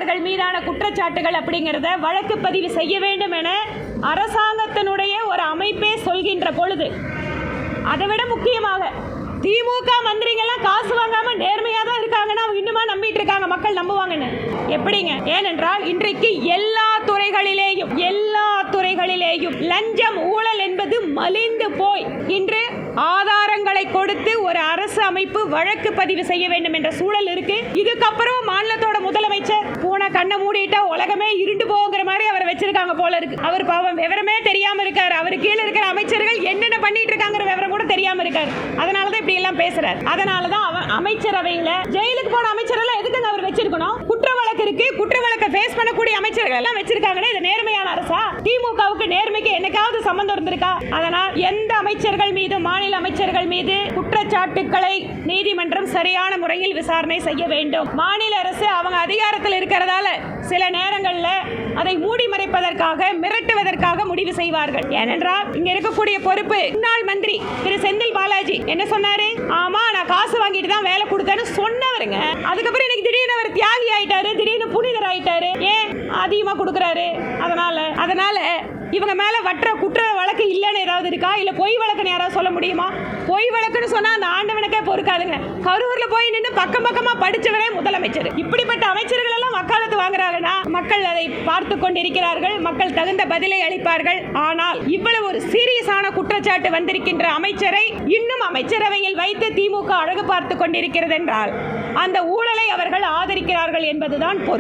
அவர்கள் மீதான குற்றச்சாட்டுகள் அப்படிங்கிறத வழக்கு பதிவு செய்ய வேண்டும் என அரசாங்கத்தினுடைய ஒரு அமைப்பே சொல்கின்ற பொழுது, அதை விட முக்கியமாக திமுக மந்திரிகள்லாம் காசு வாங்காம நேர்மையாக தான் இருக்காங்கன்னா அவங்க இன்னுமா நம்பிட்டு இருக்காங்க, மக்கள் நம்புவாங்கன்னு எப்படிங்க? ஏனென்றால் இன்றைக்கு எல்லா துறைகளிலேயும் லஞ்சம் ஊழல் என்பது மலிந்து போய் இன்று ஆதாரங்களை கொடுத்து ஒரு அரசு அமைப்பு வழக்கு பதிவு செய்ய வேண்டும் என்ற சூழல் இருக்கு. இதுக்கப்புறம் மாநிலத்தோட முதலமைச்சர் போன கண்ணை மூடிட்டா உலகமே இருண்டு போகிற மாதிரி அவர் வச்சிருக்காங்க போல இருக்கு. அவர் பாவம் விவரமே தெரியாம இருக்காரு. அவர் கீழே இருக்கிற அமைச்சர்கள் என்னென்ன பண்ணிட்டு இருக்காங்கிற விவரம் கூட தெரியாம இருக்காரு. அதனாலதான் இப்படி எல்லாம் பேசுறாரு. அதனாலதான் அமைச்சரவையில ஜெயிலுக்கு போன அமைச்சர்கள் எதுக்கு அவர் வச்சிருக்கணும்? குற்ற வழக்கு இருக்கு, குற்ற வழக்கை ஃபேஸ் பண்ணக்கூடிய அமைச்சர்கள் எல்லாம் வச்சிருக்காங்கன்னா இது நேர்மையான அரசா? திமுகவுக்கு நேர்மைக்கு என்னைக்காவது சம்பந்தம் இருந்திருக்கா? அதனால் எந்த அமைச்சர்கள் மீது, மாநில அமைச்சர்கள் மீது குற்றச்சாட்டுக்களை நீதிமன்றம் சரியான முறையில் விசாரணை செய்ய வேண்டும். மாநில அரசு அவங்க அதிகாரத்தில் இருக்கிறதால சில நேரங்களில் அதை மூடி மறைப்பதற்காக, மிரட்டுவதற்காக முடிவு செய்வார்கள். ஏனென்றால் இங்க இருக்கக்கூடிய பொறுப்பு முன்னாள் மந்திரி திரு செந்தில் பாலாஜி என்ன சொன்னாரு? ஆமா, நான் காசு வாங்கிட்டு தான் வேலை கொடுத்தேன்னு சொன்னவருங்க. அதுக்கப்புறம் இன்னைக்கு திடீர்னு அவர் தியாகி ஆயிட்டாரு, திடீர்னு புனிதர் ஆயிட்டாரு. ஏன்? அதிகமா கொடுக்கறாரு. அதனால இவங்க மேல குற்ற வழக்கு இல்லைன்னு ஏதாவது இருக்கா? இல்ல பொய் வழக்குன்னு யாராவது சொல்ல முடியுமா? பொய் வழக்குன்னு சொன்னா அந்த ஆண்டவனுக்கே பொறுக்காதுங்க. கரூர்ல போய் நின்று பக்கமா படிச்சவரே முதலமைச்சர். இப்படிப்பட்ட அமைச்சர்கள் எல்லாம் வக்காலத்து வாங்குறாங்கன்னா மக்கள் அதை பார்த்து கொண்டிருக்கிறார்கள். மக்கள் தகுந்த பதிலை அளிப்பார்கள். ஆனால் இவ்வளவு ஒரு சீரியஸான குற்றச்சாட்டு வந்திருக்கின்ற அமைச்சரை இன்னும் அமைச்சரவையில் வைத்து திமுக அழகு பார்த்து கொண்டிருக்கிறது என்றால் அந்த ஊழலை அவர்கள் ஆதரிக்கிறார்கள் என்பதுதான் பொருள்.